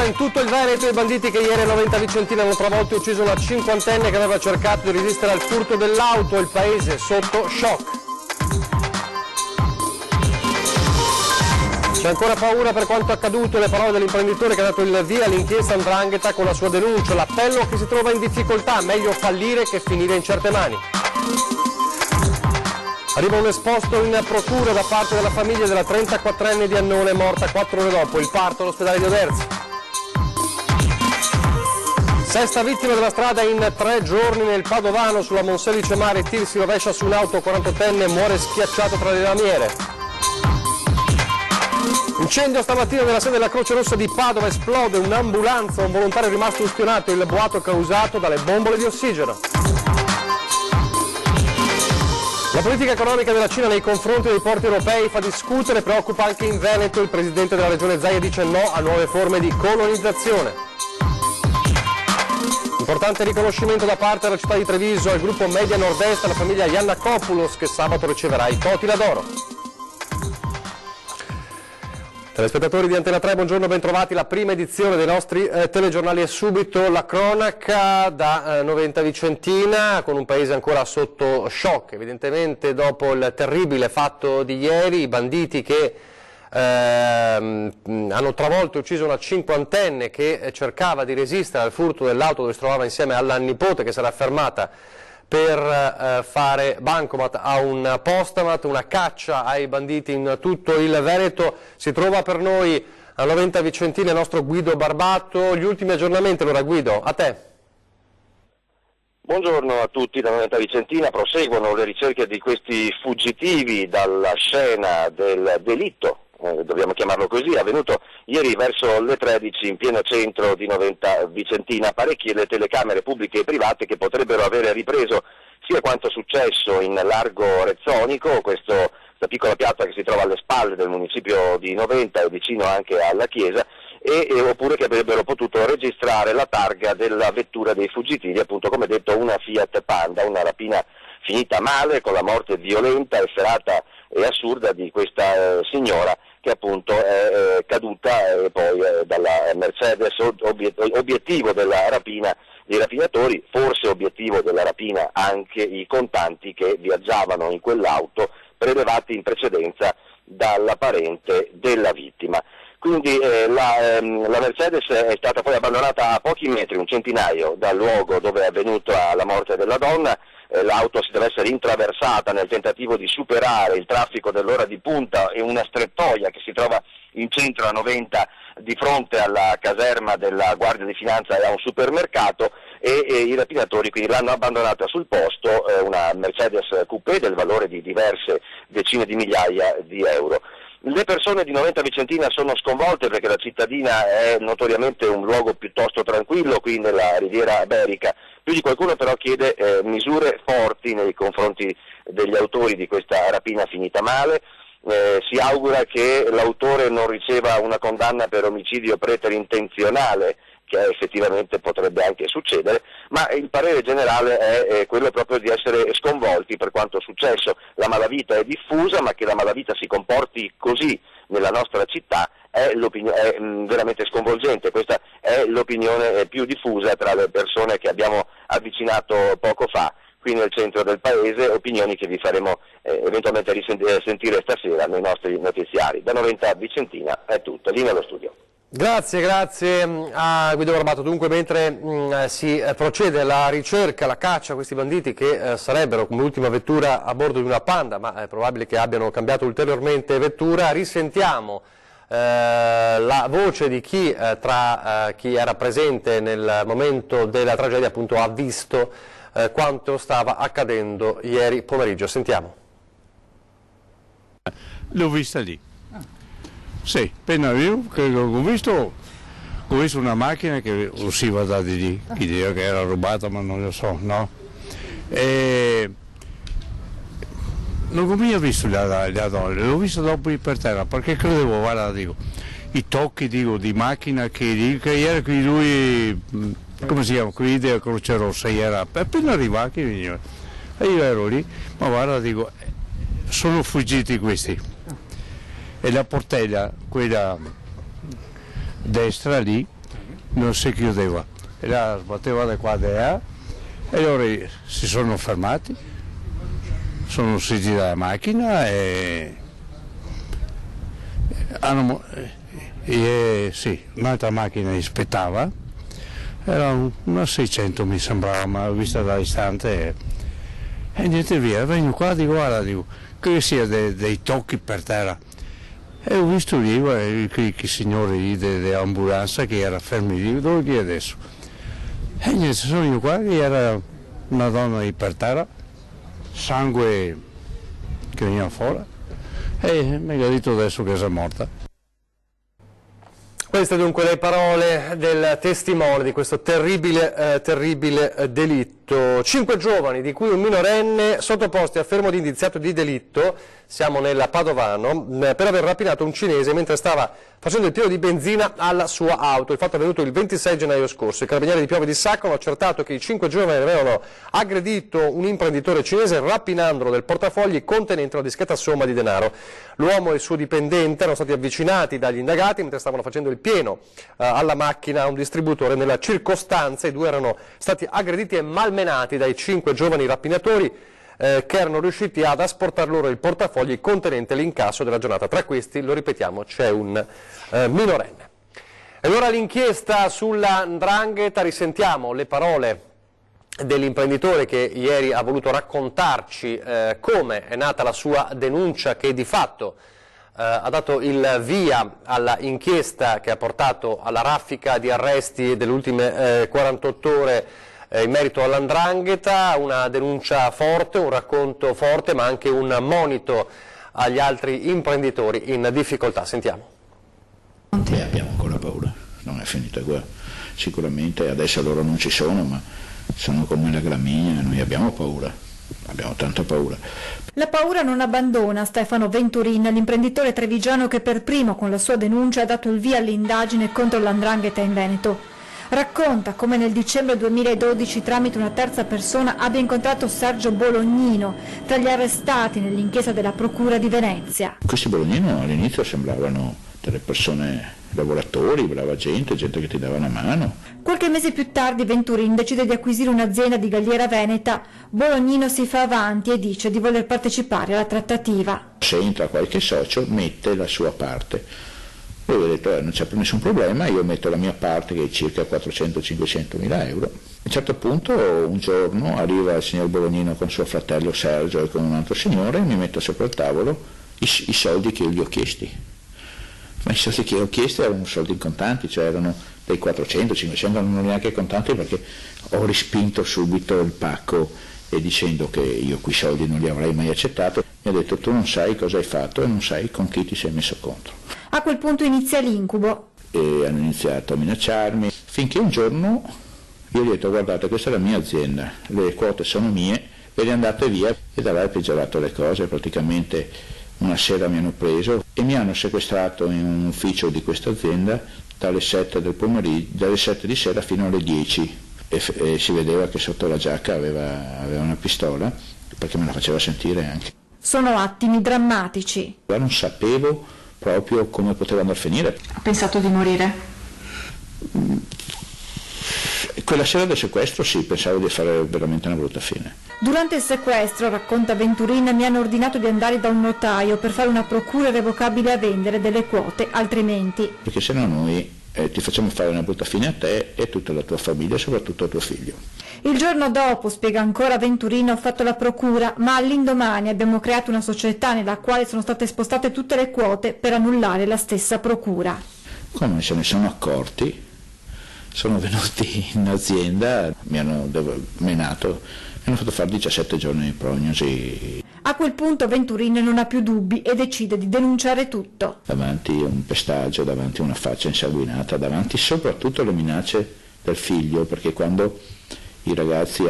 in tutto il Veneto i banditi che ieri a Noventa Vicentina hanno travolto e ucciso una cinquantenne che aveva cercato di resistere al furto dell'auto, il paese sotto shock. C'è ancora paura per quanto accaduto, le parole dell'imprenditore che ha dato il via all'inchiesta 'Ndrangheta con la sua denuncia, l'appello che si trova in difficoltà, meglio fallire che finire in certe mani. Arriva un esposto in procura da parte della famiglia della 34enne di Annone, morta 4 ore dopo il parto all'ospedale di Oderzo. Sesta vittima della strada in 3 giorni nel Padovano, sulla Monselice Mare, tir si rovescia su un'auto 48enne, muore schiacciato tra le lamiere. Incendio stamattina nella sede della Croce Rossa di Padova, esplode un'ambulanza, un volontario è rimasto ustionato, il boato causato dalle bombole di ossigeno. La politica economica della Cina nei confronti dei porti europei fa discutere, preoccupa anche in Veneto, il presidente della regione Zaia dice no a nuove forme di colonizzazione. Importante riconoscimento da parte della città di Treviso al gruppo Media Nord-Est, alla famiglia Yannakopoulos che sabato riceverà i Toti d'Oro. Telespettatori di Antena 3, buongiorno, bentrovati. La prima edizione dei nostri telegiornali è subito la cronaca da Noventa Vicentina, con un paese ancora sotto shock. Evidentemente dopo il terribile fatto di ieri, i banditi che hanno travolto e ucciso una cinquantenne che cercava di resistere al furto dell'auto dove si trovava insieme alla nipote, che si era fermata per fare bancomat a un postamat, una caccia ai banditi in tutto il Veneto. Si trova per noi a Noventa Vicentina il nostro Guido Barbato. Gli ultimi aggiornamenti, allora Guido, a te. Buongiorno a tutti da Noventa Vicentina. Proseguono le ricerche di questi fuggitivi dalla scena del delitto, dobbiamo chiamarlo così, avvenuto ieri verso le 13 in pieno centro di Noventa Vicentina. Parecchie le telecamere pubbliche e private che potrebbero avere ripreso sia quanto successo in largo Rezzonico, questa piccola piazza che si trova alle spalle del municipio di Noventa e vicino anche alla chiesa, oppure che avrebbero potuto registrare la targa della vettura dei fuggitivi, appunto come detto una Fiat Panda, una rapina finita male con la morte violenta, efferata e assurda di questa signora che appunto è caduta poi dalla Mercedes, obiettivo della rapina dei rapinatori, forse obiettivo della rapina anche i contanti che viaggiavano in quell'auto prelevati in precedenza dalla parente della vittima. Quindi la Mercedes è stata poi abbandonata a pochi metri, un centinaio, dal luogo dove è avvenuta la morte della donna. L'auto si deve essere intraversata nel tentativo di superare il traffico dell'ora di punta e una strettoia che si trova in centro a Noventa di fronte alla caserma della Guardia di Finanza e a un supermercato, e i rapinatori quindi l'hanno abbandonata sul posto, una Mercedes Coupé del valore di diverse decine di migliaia di euro. Le persone di Noventa Vicentina sono sconvolte perché la cittadina è notoriamente un luogo piuttosto tranquillo qui nella Riviera Berica. Più di qualcuno però chiede misure forti nei confronti degli autori di questa rapina finita male. Si augura che l'autore non riceva una condanna per omicidio preterintenzionale, che effettivamente potrebbe anche succedere, ma il parere generale è quello proprio di essere sconvolti per quanto successo. La malavita è diffusa, ma che la malavita si comporti così nella nostra città è veramente sconvolgente. Questa è l'opinione più diffusa tra le persone che abbiamo avvicinato poco fa qui nel centro del paese, opinioni che vi faremo eventualmente sentire stasera nei nostri notiziari. Da Noventa Vicentina è tutto, linea allo studio. Grazie a Guido Barbato. Dunque, mentre si procede alla ricerca, alla caccia a questi banditi che sarebbero come ultima vettura a bordo di una Panda, ma è probabile che abbiano cambiato ulteriormente vettura, risentiamo la voce di chi tra chi era presente nel momento della tragedia appunto ha visto quanto stava accadendo ieri pomeriggio. Sentiamo. L'ho vista lì. Sì, appena io ho visto una macchina che usciva da di lì, chi dice che era rubata ma non lo so, no? E non ho mai visto la donna, l'ho vista dopo per terra, perché credevo, guarda, dico, i tocchi di macchina che era qui lui, come si chiama, qui della Croce Rossa, era appena arrivato, e io ero lì, ma guarda, dico, sono fuggiti questi. E la portella, quella destra lì, non si chiudeva, e là sbatteva da qua e là, e loro si sono fermati, sono usciti dalla macchina e hanno, sì, un'altra macchina aspettava, era una 600 mi sembrava, ma vista dall'istante e niente via, vengo qua, dico guarda, dico, che sia dei tocchi per terra. E ho visto lì quei signori dell'ambulanza che era fermi lì, dove che è adesso? E niente, sono io qua, che era una donna lì per terra, sangue che veniva fuori, e mi ha detto adesso che è morta. Queste dunque le parole del testimone di questo terribile delitto. 5 giovani, di cui un minorenne, sottoposti a fermo di indiziato di delitto, siamo nel Padovano, per aver rapinato un cinese mentre stava facendo il pieno di benzina alla sua auto. Il fatto è avvenuto il 26 gennaio scorso. I carabinieri di Piove di Sacco hanno accertato che i 5 giovani avevano aggredito un imprenditore cinese rapinandolo del portafogli contenente una discreta somma di denaro. L'uomo e il suo dipendente erano stati avvicinati dagli indagati mentre stavano facendo il pieno alla macchina a un distributore. Nella circostanza i due erano stati aggrediti e malmenati dai 5 giovani rapinatori che erano riusciti ad asportar loro il portafogli contenente l'incasso della giornata. Tra questi, lo ripetiamo, c'è un minorenne. E allora l'inchiesta sulla 'ndrangheta, risentiamo le parole dell'imprenditore che ieri ha voluto raccontarci come è nata la sua denuncia, che di fatto ha dato il via alla inchiesta che ha portato alla raffica di arresti delle ultime 48 ore in merito alla 'ndrangheta, una denuncia forte, un racconto forte, ma anche un monito agli altri imprenditori in difficoltà. Sentiamo. Beh, abbiamo ancora paura, non è finita qua. Sicuramente adesso loro non ci sono, ma sono come la gramigna, noi abbiamo paura, abbiamo tanta paura. La paura non abbandona Stefano Venturin, l'imprenditore trevigiano che per primo con la sua denuncia ha dato il via all'indagine contro la 'ndrangheta in Veneto. Racconta come nel dicembre 2012 tramite una terza persona abbia incontrato Sergio Bolognino, tra gli arrestati nell'inchiesta della Procura di Venezia. Questi Bolognino all'inizio sembravano delle persone, lavoratori, brava gente che ti dava una mano. Qualche mese più tardi Venturin decide di acquisire un'azienda di Galliera Veneta. Bolognino si fa avanti e dice di voler partecipare alla trattativa. Se entra qualche socio mette la sua parte. Io ho detto non c'è nessun problema, io metto la mia parte che è circa 400-500 mila euro. A un certo punto un giorno arriva il signor Bolognino con suo fratello Sergio e con un altro signore e mi mette sopra il tavolo i soldi che io gli ho chiesti. Ma i soldi che io ho chiesto erano soldi in contanti, cioè erano dei 400-500, non erano neanche contanti perché ho rispinto subito il pacco e dicendo che io quei soldi non li avrei mai accettato. Mi ha detto tu non sai cosa hai fatto e non sai con chi ti sei messo contro. A quel punto inizia l'incubo. E hanno iniziato a minacciarmi, finché un giorno io gli ho detto guardate questa è la mia azienda, le quote sono mie, ve le andate via, e da là è peggiorato le cose. Praticamente una sera mi hanno preso e mi hanno sequestrato in un ufficio di questa azienda dalle 7 del pomeriggio, dalle 7 di sera fino alle 10 e si vedeva che sotto la giacca aveva una pistola perché me la faceva sentire anche. Sono attimi drammatici. Io non sapevo proprio come poteva andare a finire. Ha pensato di morire? Quella sera del sequestro sì, pensavo di fare veramente una brutta fine. Durante il sequestro, racconta Venturin, mi hanno ordinato di andare da un notaio per fare una procura irrevocabile a vendere delle quote, altrimenti. Perché se no noi ti facciamo fare una brutta fine a te e a tutta la tua famiglia, soprattutto a tuo figlio. Il giorno dopo, spiega ancora Venturin, ho fatto la procura, ma all'indomani abbiamo creato una società nella quale sono state spostate tutte le quote per annullare la stessa procura. Come se ne sono accorti, sono venuti in azienda, mi hanno menato, mi hanno fatto fare 17 giorni di prognosi. A quel punto Venturin non ha più dubbi e decide di denunciare tutto. Davanti a un pestaggio, davanti a una faccia insanguinata, davanti soprattutto alle minacce del figlio, perché quando i ragazzi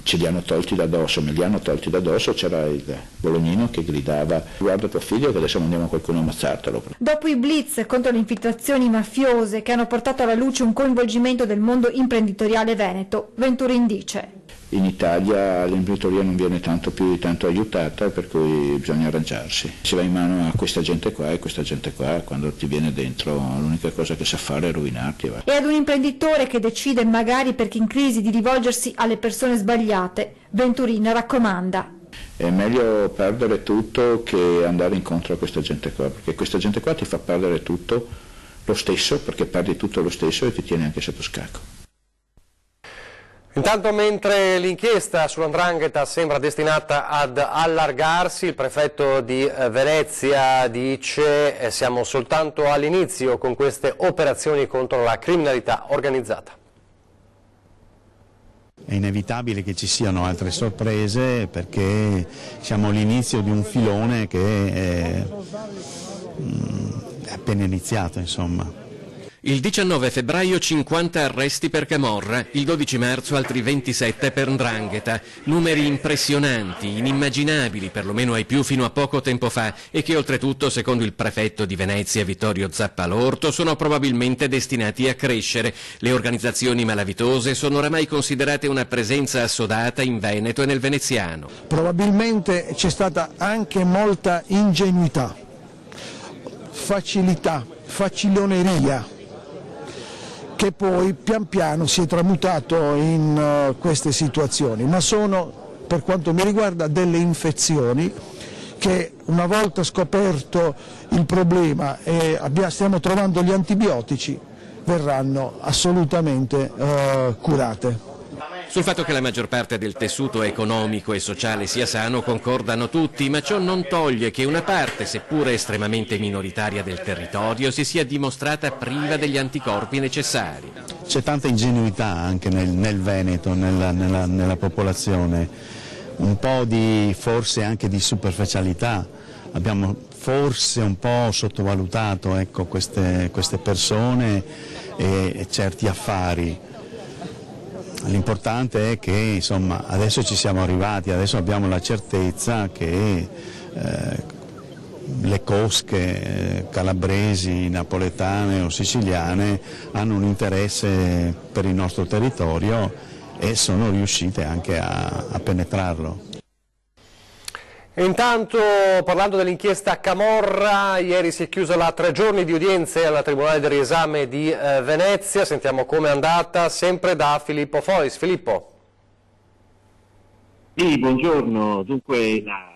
ce li hanno tolti da addosso, me li hanno tolti da addosso, c'era il Bolognino che gridava guarda tuo figlio che adesso mandiamo qualcuno a ammazzartelo. Dopo i blitz contro le infiltrazioni mafiose che hanno portato alla luce un coinvolgimento del mondo imprenditoriale veneto, Venturin dice In Italia l'imprenditoria non viene più di tanto aiutata, per cui bisogna arrangiarsi. Si va in mano a questa gente qua e questa gente qua, quando ti viene dentro, l'unica cosa che sa fare è rovinarti. E ad un imprenditore che decide, magari perché in crisi, di rivolgersi alle persone sbagliate, Venturin raccomanda: è meglio perdere tutto che andare incontro a questa gente qua, perché questa gente qua ti fa perdere tutto lo stesso, perché perdi tutto lo stesso e ti tiene anche sotto scacco. Intanto, mentre l'inchiesta sull''ndrangheta sembra destinata ad allargarsi, il prefetto di Venezia dice siamo soltanto all'inizio con queste operazioni contro la criminalità organizzata. È inevitabile che ci siano altre sorprese, perché siamo all'inizio di un filone che è appena iniziato, insomma. Il 19 febbraio 50 arresti per camorra, il 12 marzo altri 27 per 'ndrangheta, numeri impressionanti, inimmaginabili perlomeno ai più fino a poco tempo fa, e che oltretutto, secondo il prefetto di Venezia Vittorio Zappalorto, sono probabilmente destinati a crescere. Le organizzazioni malavitose sono oramai considerate una presenza assodata in Veneto e nel veneziano. Probabilmente c'è stata anche molta ingenuità, facilità, faciloneria, che poi pian piano si è tramutato in queste situazioni, ma sono, per quanto mi riguarda, delle infezioni che, una volta scoperto il problema e stiamo trovando gli antibiotici, verranno assolutamente curate. Sul fatto che la maggior parte del tessuto economico e sociale sia sano concordano tutti, ma ciò non toglie che una parte, seppure estremamente minoritaria del territorio, si sia dimostrata priva degli anticorpi necessari. C'è tanta ingenuità anche nel Veneto, nella popolazione, un po' forse anche di superficialità. Abbiamo forse un po' sottovalutato, ecco, queste persone e certi affari. L'importante è che, insomma, adesso ci siamo arrivati, adesso abbiamo la certezza che le cosche calabresi, napoletane o siciliane hanno un interesse per il nostro territorio e sono riuscite anche a penetrarlo. Intanto, parlando dell'inchiesta Camorra, ieri si è chiusa la 3 giorni di udienze al Tribunale del Riesame di Venezia. Sentiamo com'è andata, sempre da Filippo Fois. Filippo. Sì, buongiorno. Dunque la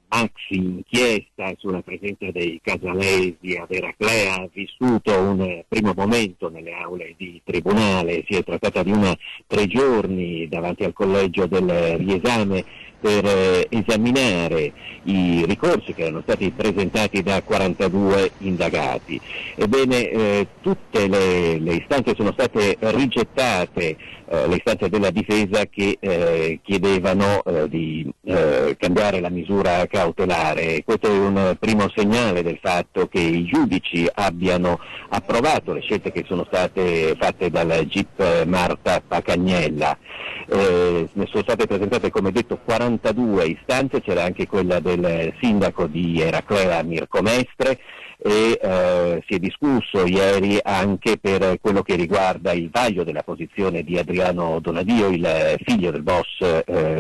maxi inchiesta sulla presenza dei casalesi ad Eraclea ha vissuto un primo momento nelle aule di tribunale. Si è trattata di una 3 giorni davanti al collegio del riesame per esaminare i ricorsi che erano stati presentati da 42 indagati. Ebbene, tutte le istanze sono state rigettate, le istanze della difesa che chiedevano di cambiare la misura cautelare. Questo è un primo segnale del fatto che i giudici abbiano approvato le scelte che sono state fatte dal GIP Marta Pacagnella. Ne sono state presentate, come detto, 42 istanze, c'era anche quella del sindaco di Eraclea Mirko Mestre, e si è discusso ieri anche per quello che riguarda il vaglio della posizione di Adriano Donadio, il figlio del boss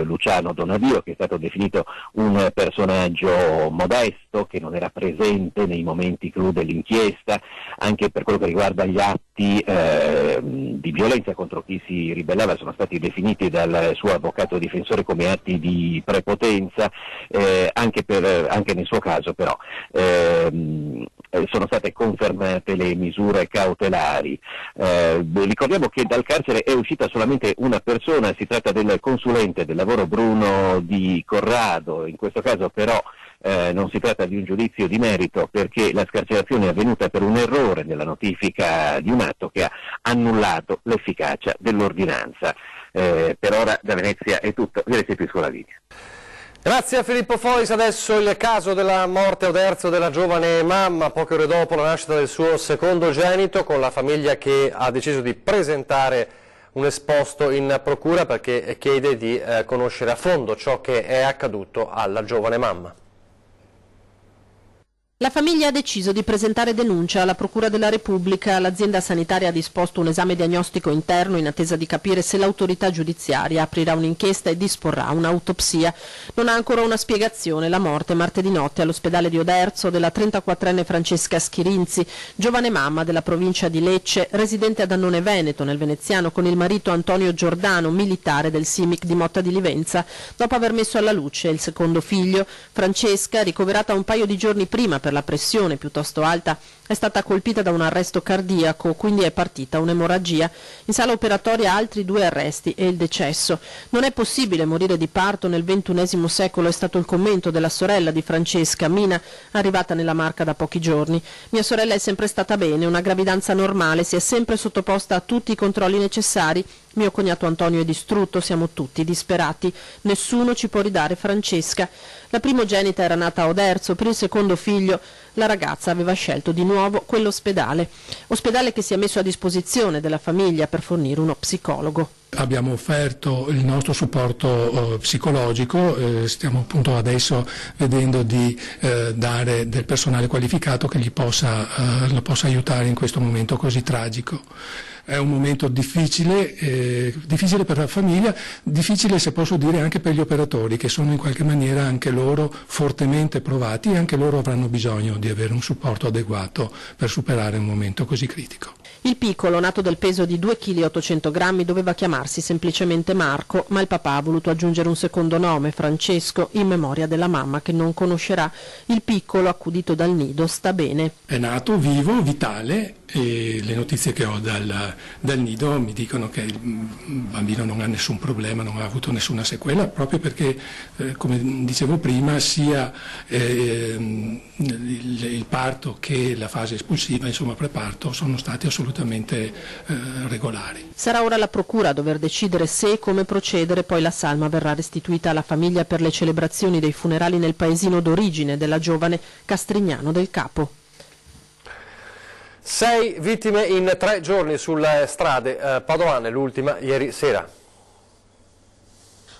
Luciano Donadio, che è stato definito un personaggio modesto, che non era presente nei momenti clou dell'inchiesta, anche per quello che riguarda gli atti di violenza contro chi si ribellava, sono stati definiti dal suo avvocato difensore come atti di prepotenza, anche nel suo caso però sono state confermate le misure cautelari. Ricordiamo che dal carcere è uscita solamente una persona, si tratta del consulente del lavoro Bruno Di Corrado. In questo caso però non si tratta di un giudizio di merito, perché la scarcerazione è avvenuta per un errore nella notifica di un atto che ha annullato l'efficacia dell'ordinanza. Per ora da Venezia è tutto, vi restituisco la linea. Grazie a Filippo Fois. Adesso il caso della morte a Oderzo della giovane mamma poche ore dopo la nascita del suo secondogenito, con la famiglia che ha deciso di presentare un esposto in procura perché chiede di conoscere a fondo ciò che è accaduto alla giovane mamma. La famiglia ha deciso di presentare denuncia alla Procura della Repubblica. L'azienda sanitaria ha disposto un esame diagnostico interno in attesa di capire se l'autorità giudiziaria aprirà un'inchiesta e disporrà un'autopsia. Non ha ancora una spiegazione la morte martedì notte all'ospedale di Oderzo della 34enne Francesca Schirinzi, giovane mamma della provincia di Lecce, residente ad Annone Veneto nel Veneziano con il marito Antonio Giordano, militare del Simic di Motta di Livenza, dopo aver messo alla luce il secondo figlio. Francesca, ricoverata un paio di giorni prima per la pressione piuttosto alta, è stata colpita da un arresto cardiaco, quindi è partita un'emorragia. In sala operatoria altri 2 arresti e il decesso. Non è possibile morire di parto nel XXI secolo, è stato il commento della sorella di Francesca, Mina, arrivata nella Marca da pochi giorni. Mia sorella è sempre stata bene, una gravidanza normale, si è sempre sottoposta a tutti i controlli necessari. Mio cognato Antonio è distrutto, siamo tutti disperati, nessuno ci può ridare Francesca. La primogenita era nata a Oderzo, per il secondo figlio la ragazza aveva scelto di nuovo quell'ospedale, ospedale che si è messo a disposizione della famiglia per fornire uno psicologo. Abbiamo offerto il nostro supporto psicologico, stiamo appunto adesso vedendo di dare del personale qualificato che lo possa aiutare in questo momento così tragico. È un momento difficile per la famiglia, difficile se posso dire anche per gli operatori che sono in qualche maniera anche loro fortemente provati e anche loro avranno bisogno di avere un supporto adeguato per superare un momento così critico. Il piccolo, nato del peso di 2,8 kg, doveva chiamarsi semplicemente Marco, ma il papà ha voluto aggiungere un secondo nome, Francesco, in memoria della mamma che non conoscerà. Il piccolo, accudito dal nido, sta bene. È nato vivo, vitale, e le notizie che ho dal nido mi dicono che il bambino non ha nessun problema, non ha avuto nessuna sequela, proprio perché, come dicevo prima, sia il parto che la fase espulsiva, insomma preparto, sono stati assolutamente regolari. Sarà ora la procura a dover decidere se e come procedere, poi la salma verrà restituita alla famiglia per le celebrazioni dei funerali nel paesino d'origine della giovane Castrignano del Capo. 6 vittime in 3 giorni sulle strade padovane, l'ultima ieri sera.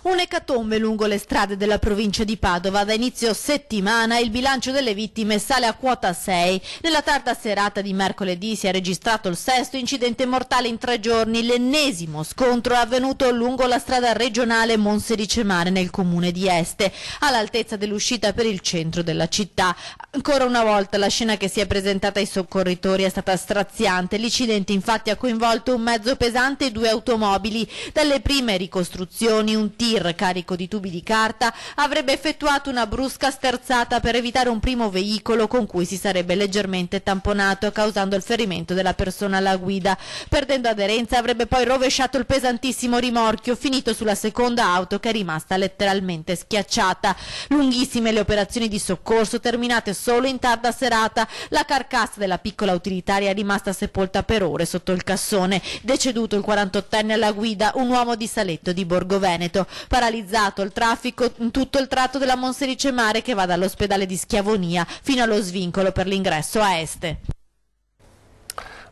Un'ecatombe lungo le strade della provincia di Padova. Da inizio settimana il bilancio delle vittime sale a quota 6. Nella tarda serata di mercoledì si è registrato il 6° incidente mortale in 3 giorni. L'ennesimo scontro è avvenuto lungo la strada regionale Monselice Mare nel comune di Este, all'altezza dell'uscita per il centro della città. Ancora una volta la scena che si è presentata ai soccorritori è stata straziante. L'incidente infatti ha coinvolto un mezzo pesante e 2 automobili. Dalle prime ricostruzioni un tir carico di tubi di carta avrebbe effettuato una brusca sterzata per evitare un primo veicolo con cui si sarebbe leggermente tamponato, causando il ferimento della persona alla guida. Perdendo aderenza avrebbe poi rovesciato il pesantissimo rimorchio, finito sulla seconda auto che è rimasta letteralmente schiacciata. Lunghissime le operazioni di soccorso, terminate solo in tarda serata. La carcassa della piccola utilitaria è rimasta sepolta per ore sotto il cassone. Deceduto il 48enne alla guida, un uomo di Saletto di Borgo Veneto. Paralizzato il traffico in tutto il tratto della Monselice Mare che va dall'ospedale di Schiavonia fino allo svincolo per l'ingresso a Este.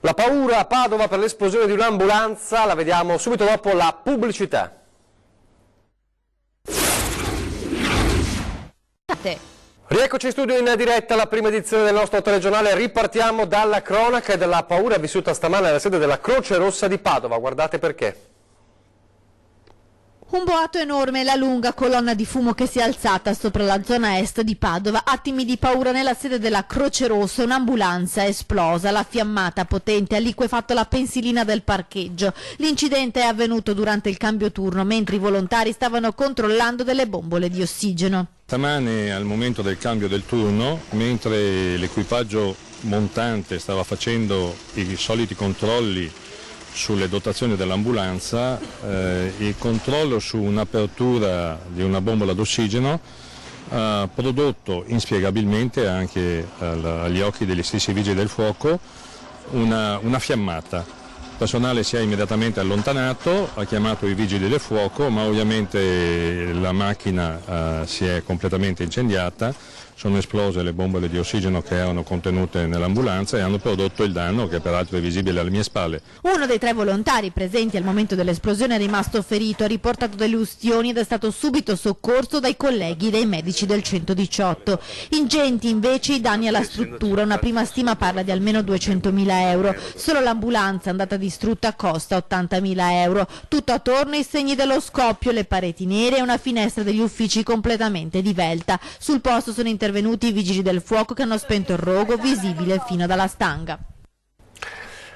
La paura a Padova per l'esplosione di un'ambulanza, la vediamo subito dopo la pubblicità. Rieccoci in studio in diretta alla prima edizione del nostro telegiornale. Ripartiamo dalla cronaca e dalla paura vissuta stamane alla sede della Croce Rossa di Padova. Guardate perché. Un boato enorme e la lunga colonna di fumo che si è alzata sopra la zona est di Padova. Attimi di paura nella sede della Croce Rossa, un'ambulanza è esplosa, la fiammata potente ha liquefatto la pensilina del parcheggio. L'incidente è avvenuto durante il cambio turno, mentre i volontari stavano controllando delle bombole di ossigeno. Stamane al momento del cambio del turno, mentre l'equipaggio montante stava facendo i soliti controlli sulle dotazioni dell'ambulanza, il controllo su un'apertura di una bombola d'ossigeno ha prodotto inspiegabilmente anche agli occhi degli stessi vigili del fuoco una fiammata. Il personale si è immediatamente allontanato, ha chiamato i vigili del fuoco, ma ovviamente la macchina si è completamente incendiata. sono esplose le bombole di ossigeno che erano contenute nell'ambulanza e hanno prodotto il danno che peraltro è visibile alle mie spalle. Uno dei 3 volontari presenti al momento dell'esplosione è rimasto ferito, ha riportato delle ustioni ed è stato subito soccorso dai colleghi dei medici del 118. Ingenti invece i danni alla struttura, una prima stima parla di almeno 200.000 euro. Solo l'ambulanza andata distrutta costa 80.000 euro. Tutto attorno i segni dello scoppio, le pareti nere e una finestra degli uffici completamente divelta. Sul posto sono intervenuti i vigili del fuoco che hanno spento il rogo visibile fino dalla stanga.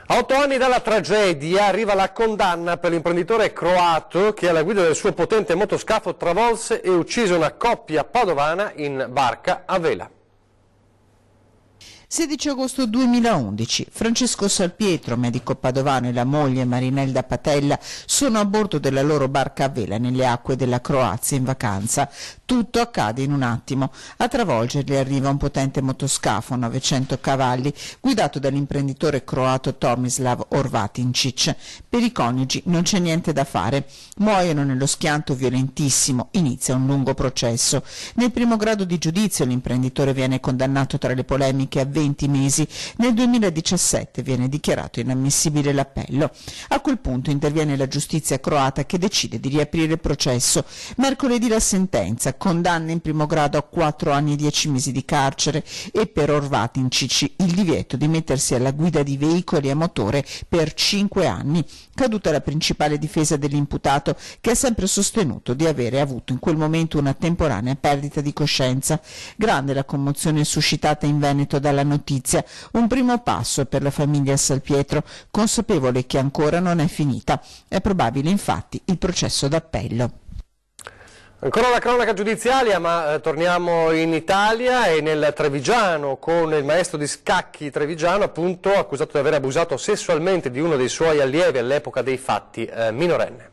A 8 anni dalla tragedia arriva la condanna per l'imprenditore croato che alla guida del suo potente motoscafo travolse e uccise una coppia padovana in barca a vela. 16 agosto 2011, Francesco Salpietro, medico padovano, e la moglie Marinelda Patella sono a bordo della loro barca a vela nelle acque della Croazia in vacanza. Tutto accade in un attimo. A travolgerli arriva un potente motoscafo, 900 cavalli, guidato dall'imprenditore croato Tomislav Orvatincic. Per i coniugi non c'è niente da fare. Muoiono nello schianto violentissimo. Inizia un lungo processo. Nel primo grado di giudizio l'imprenditore viene condannato tra le polemiche a 20 mesi. Nel 2017 viene dichiarato inammissibile l'appello. A quel punto interviene la giustizia croata che decide di riaprire il processo. Mercoledì la sentenza: condanna in primo grado a 4 anni e 10 mesi di carcere e per Orvatincic il divieto di mettersi alla guida di veicoli a motore per 5 anni. Caduta la principale difesa dell'imputato, che ha sempre sostenuto di avere avuto in quel momento una temporanea perdita di coscienza. Grande la commozione suscitata in Veneto dalla notizia, un primo passo per la famiglia Salpietro, consapevole che ancora non è finita. È probabile infatti il processo d'appello. Ancora la cronaca giudiziaria, ma torniamo in Italia e nel Trevigiano con il maestro di scacchi trevigiano, appunto accusato di aver abusato sessualmente di uno dei suoi allievi all'epoca dei fatti, minorenne.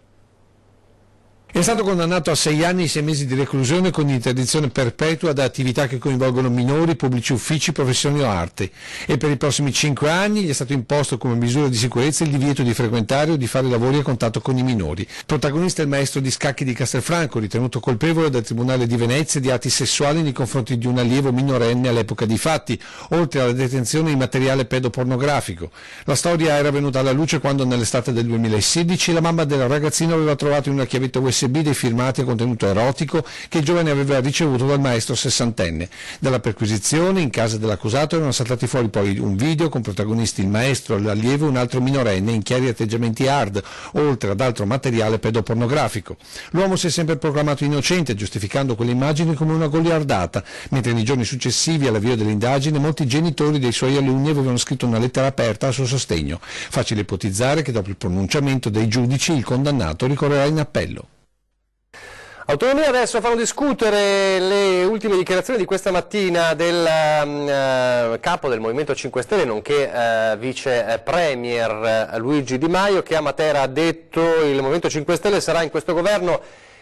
È stato condannato a 6 anni e 6 mesi di reclusione con interdizione perpetua da attività che coinvolgono minori, pubblici uffici, professioni o arte, e per i prossimi 5 anni gli è stato imposto come misura di sicurezza il divieto di frequentare o di fare lavori a contatto con i minori. Protagonista è il maestro di scacchi di Castelfranco, ritenuto colpevole dal Tribunale di Venezia di atti sessuali nei confronti di un allievo minorenne all'epoca dei fatti, oltre alla detenzione di materiale pedopornografico. La storia era venuta alla luce quando nell'estate del 2016 la mamma del ragazzino aveva trovato in una chiavetta USB dei filmati a contenuto erotico che il giovane aveva ricevuto dal maestro sessantenne. Dalla perquisizione in casa dell'accusato erano saltati fuori poi un video con protagonisti il maestro, l'allievo e un altro minorenne in chiari atteggiamenti hard, oltre ad altro materiale pedopornografico. L'uomo si è sempre proclamato innocente, giustificando quelle immagini come una goliardata, mentre nei giorni successivi all'avvio dell'indagine molti genitori dei suoi alunni avevano scritto una lettera aperta a suo sostegno. Facile ipotizzare che dopo il pronunciamento dei giudici il condannato ricorrerà in appello. Autonomia adesso fanno discutere le ultime dichiarazioni di questa mattina del capo del Movimento 5 Stelle, nonché vice premier Luigi Di Maio, che a Matera ha detto il Movimento 5 Stelle sarà in questo governo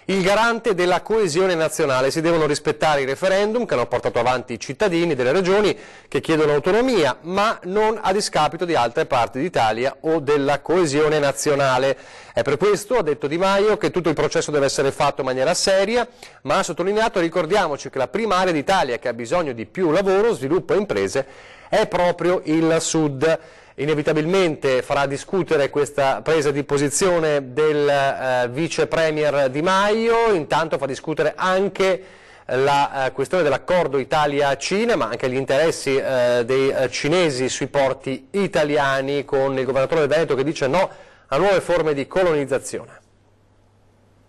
il garante della coesione nazionale. Si devono rispettare i referendum che hanno portato avanti i cittadini delle regioni che chiedono autonomia, ma non a discapito di altre parti d'Italia o della coesione nazionale. È per questo, ha detto Di Maio, che tutto il processo deve essere fatto in maniera seria, ma ha sottolineato: ricordiamoci che la prima area d'Italia che ha bisogno di più lavoro, sviluppo e imprese è proprio il Sud. Inevitabilmente farà discutere questa presa di posizione del vice premier Di Maio, intanto fa discutere anche la questione dell'accordo Italia-Cina, ma anche gli interessi dei cinesi sui porti italiani, con il governatore del Veneto che dice no a nuove forme di colonizzazione.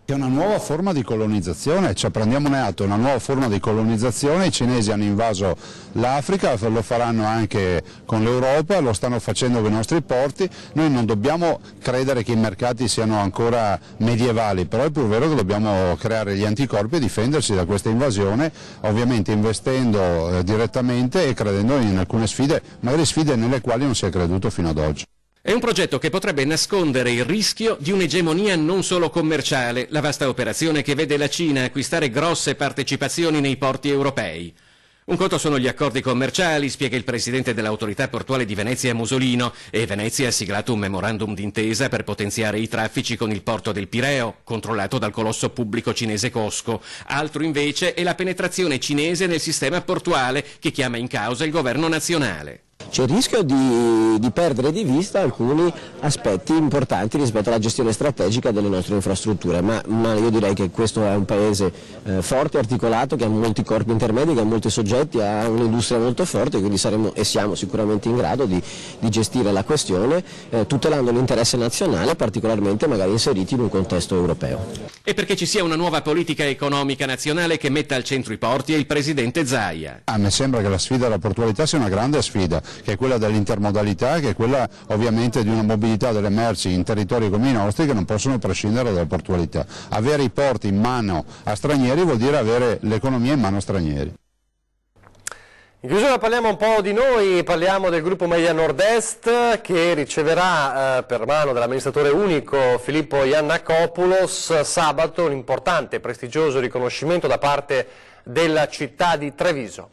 È una nuova forma di colonizzazione, cioè prendiamone atto, è una nuova forma di colonizzazione. I cinesi hanno invaso l'Africa, lo faranno anche con l'Europa, lo stanno facendo con i nostri porti. Noi non dobbiamo credere che i mercati siano ancora medievali, però è pur vero che dobbiamo creare gli anticorpi e difendersi da questa invasione, ovviamente investendo direttamente e credendo in alcune sfide, magari sfide nelle quali non si è creduto fino ad oggi. È un progetto che potrebbe nascondere il rischio di un'egemonia non solo commerciale, la vasta operazione che vede la Cina acquistare grosse partecipazioni nei porti europei. Un conto sono gli accordi commerciali, spiega il presidente dell'autorità portuale di Venezia Musolino, e Venezia ha siglato un memorandum d'intesa per potenziare i traffici con il porto del Pireo, controllato dal colosso pubblico cinese COSCO. Altro invece è la penetrazione cinese nel sistema portuale, che chiama in causa il governo nazionale. C'è il rischio di perdere di vista alcuni aspetti importanti rispetto alla gestione strategica delle nostre infrastrutture, ma io direi che questo è un paese forte, articolato, che ha molti corpi intermedi, che ha molti soggetti, ha un'industria molto forte, quindi saremo e siamo sicuramente in grado di gestire la questione tutelando l'interesse nazionale, particolarmente magari inseriti in un contesto europeo. E perché ci sia una nuova politica economica nazionale che metta al centro i porti e il presidente Zaia. A me sembra che la sfida della portualità sia una grande sfida, che è quella dell'intermodalità, che è quella ovviamente di una mobilità delle merci in territori come i nostri che non possono prescindere dalla portualità. Avere i porti in mano a stranieri vuol dire avere l'economia in mano a stranieri. In chiusura parliamo un po' di noi, parliamo del gruppo Media Nord-Est che riceverà per mano dell'amministratore unico Filippo Yiannakopoulos sabato un importante e prestigioso riconoscimento da parte della città di Treviso.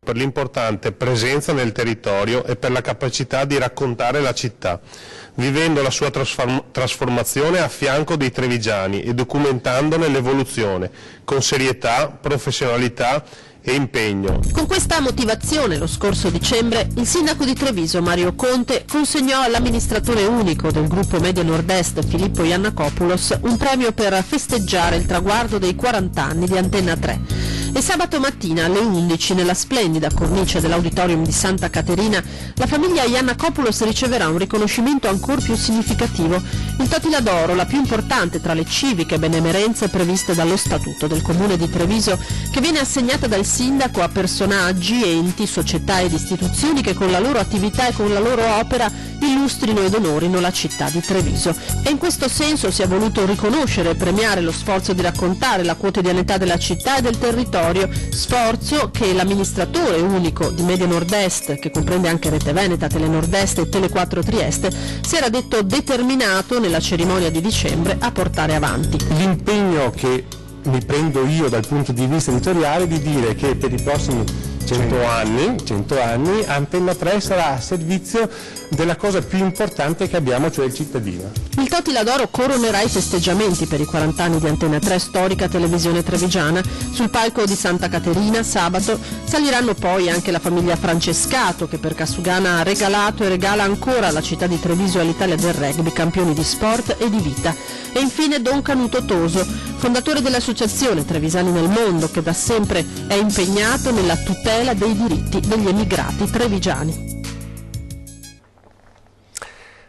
Per l'importante presenza nel territorio e per la capacità di raccontare la città, vivendo la sua trasformazione a fianco dei trevigiani e documentandone l'evoluzione con serietà, professionalità e impegno. Con questa motivazione lo scorso dicembre il sindaco di Treviso Mario Conte consegnò all'amministratore unico del gruppo Media Nord-Est Filippo Yiannakopoulos un premio per festeggiare il traguardo dei 40 anni di Antenna 3. E sabato mattina alle 11 nella splendida cornice dell'auditorium di Santa Caterina la famiglia Yiannakopoulos riceverà un riconoscimento ancor più significativo, il Totila d'Oro, la più importante tra le civiche benemerenze previste dallo Statuto del Comune di Treviso, che viene assegnata dal sindaco a personaggi, enti, società ed istituzioni che con la loro attività e con la loro opera illustrino ed onorino la città di Treviso. E in questo senso si è voluto riconoscere e premiare lo sforzo di raccontare la quotidianità della città e del territorio, sforzo che l'amministratore unico di Media Nord-Est, che comprende anche Rete Veneta, Tele Nord-Est e Tele 4 Trieste, si era detto determinato nella cerimonia di dicembre a portare avanti. L'impegno che mi prendo io dal punto di vista editoriale di dire che per i prossimi 100 anni Antenna 3 sarà a servizio della cosa più importante che abbiamo, cioè il cittadino. Il Totila d'Oro coronerà i festeggiamenti per i 40 anni di Antenna 3, storica televisione trevigiana. Sul palco di Santa Caterina sabato saliranno poi anche la famiglia Francescato, che per Casugana ha regalato e regala ancora alla città di Treviso e all'Italia del rugby, campioni di sport e di vita. E infine Don Canuto Toso, fondatore dell'associazione Trevisani nel Mondo, che da sempre è impegnato nella tutela dei diritti degli emigrati trevigiani.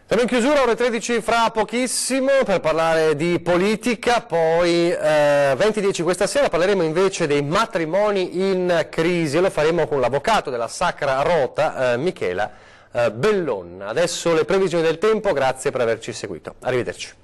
Siamo in chiusura, ore 13 fra pochissimo per parlare di politica, poi 20:10 questa sera parleremo invece dei matrimoni in crisi e lo faremo con l'avvocato della Sacra Rota, Michela Bellon. Adesso le previsioni del tempo, grazie per averci seguito. Arrivederci.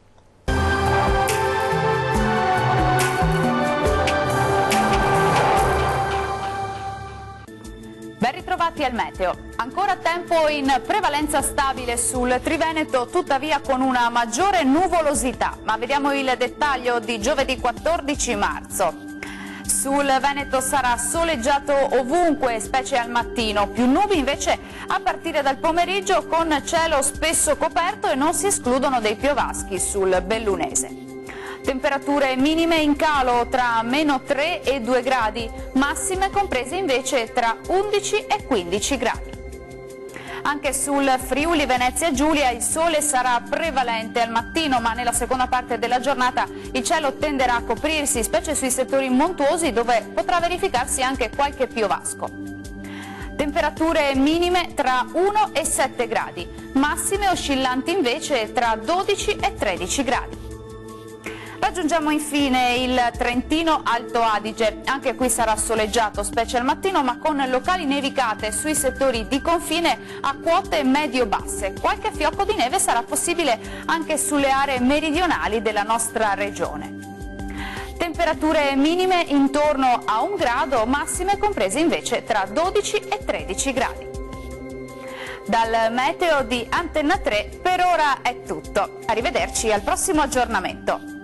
Ben ritrovati al meteo. Ancora tempo in prevalenza stabile sul Triveneto, tuttavia con una maggiore nuvolosità. Ma vediamo il dettaglio di giovedì 14 marzo. Sul Veneto sarà soleggiato ovunque, specie al mattino. Più nubi invece a partire dal pomeriggio, con cielo spesso coperto e non si escludono dei piovaschi sul Bellunese. Temperature minime in calo tra -3 e 2 gradi, massime comprese invece tra 11 e 15 gradi. Anche sul Friuli Venezia Giulia il sole sarà prevalente al mattino, ma nella seconda parte della giornata il cielo tenderà a coprirsi, specie sui settori montuosi dove potrà verificarsi anche qualche piovasco. Temperature minime tra 1 e 7 gradi, massime oscillanti invece tra 12 e 13 gradi. Raggiungiamo infine il Trentino Alto Adige, anche qui sarà soleggiato specie al mattino ma con locali nevicate sui settori di confine a quote medio-basse. Qualche fiocco di neve sarà possibile anche sulle aree meridionali della nostra regione. Temperature minime intorno a 1 grado, massime comprese invece tra 12 e 13 gradi. Dal meteo di Antenna 3 per ora è tutto. Arrivederci al prossimo aggiornamento.